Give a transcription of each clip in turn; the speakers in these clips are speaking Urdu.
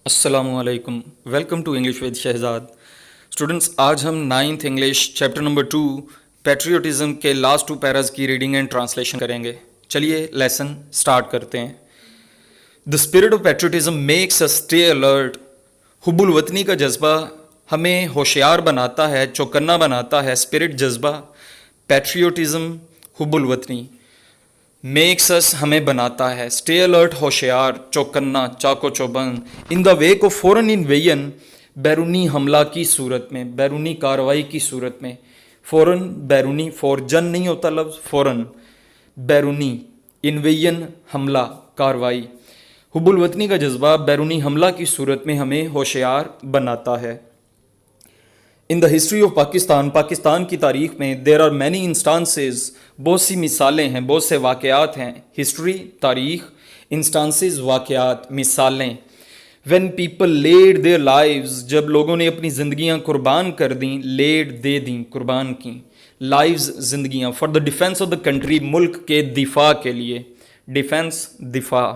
السلام علیکم، welcome to English with Shehzad. Students, آج ہم 9th English chapter number 2 patriotism کے لاسٹ 2 پیراز کی ریڈنگ اینڈ ٹرانسلیشن کریں گے. چلیے لیسن سٹارٹ کرتے ہیں. The spirit of patriotism makes us stay alert. حب الوطنی کا جذبہ ہمیں ہوشیار بناتا ہے، چوکنا بناتا ہے. اسپرٹ جذبہ، پیٹریوٹزم، حب الوطنی. میکس اس ہمیں بناتا ہے. اسٹے الرٹ ہوشیار، چوکنا، چاکو چوبند. In the wake of foreign invasion, بیرونی حملہ کی صورت میں، بیرونی کارروائی کی صورت میں. فورن بیرونی، فورجن نہیں ہوتا لفظ، فورن بیرونی، انویژن حملہ کارروائی. حب الوطنی کا جذبہ بیرونی حملہ کی صورت میں ہمیں ہوشیار بناتا ہے. In the history of Pakistan, Pakistan کی تاریخ میں دیر آر مینی انسٹانسز، بہت سی مثالیں ہیں، بہت سے واقعات ہیں. ہسٹری تاریخ، انسٹانسز واقعات، مثالیں. When people laid their lives, جب لوگوں نے اپنی زندگیاں قربان کر دیں. لیڈ دے دیں، قربان کیں. لائفز زندگیاں. For the defence of the country, ملک کے دفاع کے لیے. ڈیفینس دفاع.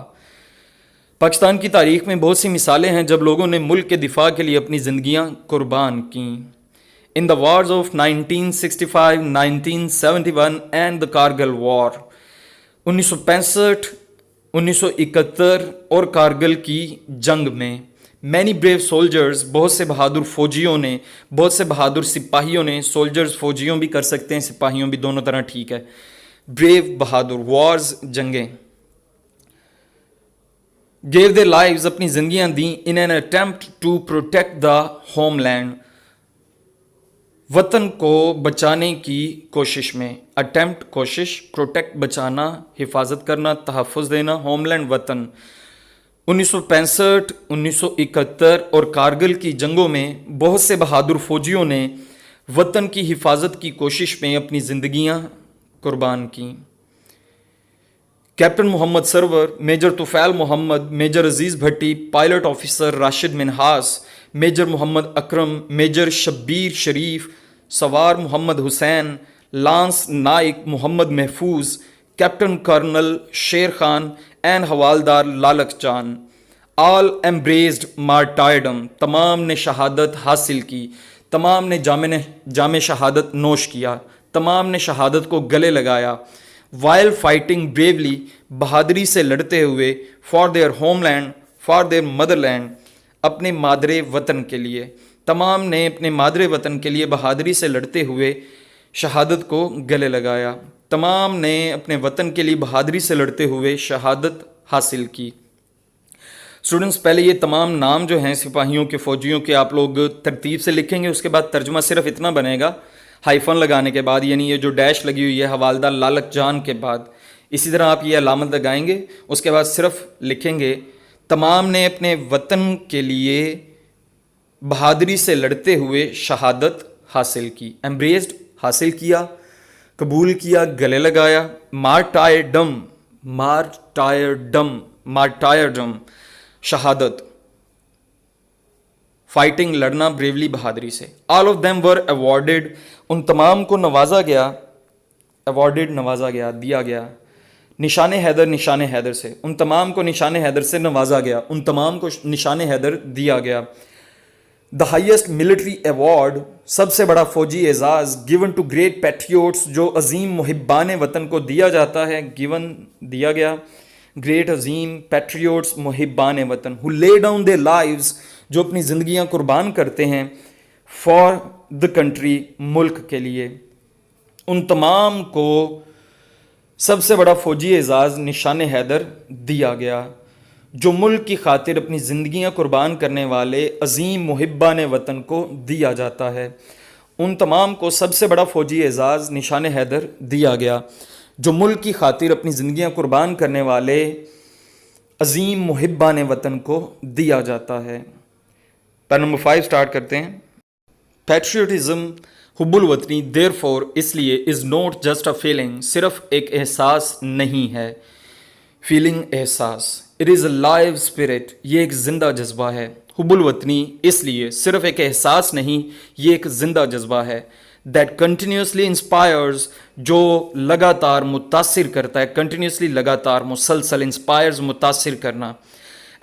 پاکستان کی تاریخ میں بہت سی مثالیں ہیں جب لوگوں نے ملک کے دفاع کے لیے اپنی زندگیاں قربان کیں. In the wars of 1965, 1971 and the Kargil War، 1965، 1971 اور کارگل کی جنگ میں. many brave soldiers، بہت سے بہادر فوجیوں نے، بہت سے بہادر سپاہیوں نے. سولجرز فوجیوں بھی کر سکتے ہیں، سپاہیوں بھی، دونوں طرح ٹھیک ہے. brave بہادر، wars جنگیں. gave their lives، اپنی زندگیاں دیں. in an attempt to protect the homeland، وطن کو بچانے کی کوشش میں. اٹیمپٹ کوشش، پروٹیکٹ بچانا، حفاظت کرنا، تحفظ دینا. ہوم لینڈ وطن. 1965، 1971 اور کارگل کی جنگوں میں بہت سے بہادر فوجیوں نے وطن کی حفاظت کی کوشش میں اپنی زندگیاں قربان کیں. Captain Muhammad Sarwar, major Tufail Muhammad, major Aziz Bhatti, pilot officer Rashid Minhas, major Muhammad Akram, major Shabbir Sharif, سوار محمد حسین، لانس نائک محمد محفوظ، captain colonel Sher Khan and حوالدار لالک جان. آل ایمبریزڈ مارٹائرڈم، تمام نے شہادت حاصل کی، تمام نے جام شہادت نوش کیا، تمام نے شہادت کو گلے لگایا. وائل فائٹنگ بریولی، بہادری سے لڑتے ہوئے. For their homeland, for their motherland, اپنے مادر وطن کے لیے. تمام نے اپنے مادر وطن کے لیے بہادری سے لڑتے ہوئے شہادت کو گلے لگایا. تمام نے اپنے وطن کے لیے بہادری سے لڑتے ہوئے شہادت حاصل کی. اسٹوڈنٹس، پہلے یہ تمام نام جو ہیں سپاہیوں کے، فوجیوں کے، آپ لوگ ترتیب سے لکھیں گے. اس کے بعد ترجمہ صرف اتنا بنے گا، ہائفن لگانے کے بعد، یعنی یہ جو ڈیش لگی ہوئی ہے حوالدار لالک جان کے بعد، اسی طرح آپ یہ علامت لگائیں گے. اس کے بعد صرف لکھیں گے تمام نے اپنے وطن کے لیے بہادری سے لڑتے ہوئے شہادت حاصل کی. ایمبریزڈ حاصل کیا، قبول کیا، گلے لگایا. مارٹائرڈم، مارٹائرڈم، مارٹائرڈم شہادت. فائٹنگ لڑنا، بریولی بہادری سے. All of them were awarded, ان تمام کو نوازا گیا. ایوارڈیڈ نوازا گیا، دیا گیا. نشان حیدر، نشان حیدر سے، ان تمام کو نشان حیدر سے نوازا گیا، ان تمام کو نشان حیدر دیا گیا. دا ہائیسٹ ملٹری ایوارڈ، سب سے بڑا فوجی اعزاز. گیون ٹو گریٹ پیٹریوٹس، جو عظیم محبان وطن کو دیا جاتا ہے. گیون دیا گیا، گریٹ عظیم پیٹریوٹس محبان وطن. ہو لے ڈاؤن دیئر لائفز، جو اپنی زندگیاں قربان کرتے ہیں. فار دا کنٹری، ملک کے لیے. ان تمام کو سب سے بڑا فوجی اعزاز نشان حیدر دیا گیا، جو ملک کی خاطر اپنی زندگیاں قربان کرنے والے عظیم محبان وطن کو دیا جاتا ہے. ان تمام کو سب سے بڑا فوجی اعزاز نشان حیدر دیا گیا، جو ملک کی خاطر اپنی زندگیاں قربان کرنے والے عظیم محبان وطن کو دیا جاتا ہے. پیرا نمبر 5 سٹارٹ کرتے ہیں. پیٹریوٹزم، حب الوطنی، دیر فور، اس لیے، is not just a feeling, صرف ایک احساس نہیں ہے. فیلنگ، احساس. It is a live spirit, یہ ایک زندہ جذبہ ہے. حب الوطنی، اس لیے، صرف ایک احساس نہیں، یہ ایک زندہ جذبہ ہے. دیٹ کنٹینیوسلی انسپائرز، جو لگاتار متاثر کرتا ہے. کنٹینیوسلی، لگاتار، مسلسل. انسپائرز، متاثر کرنا.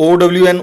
OWN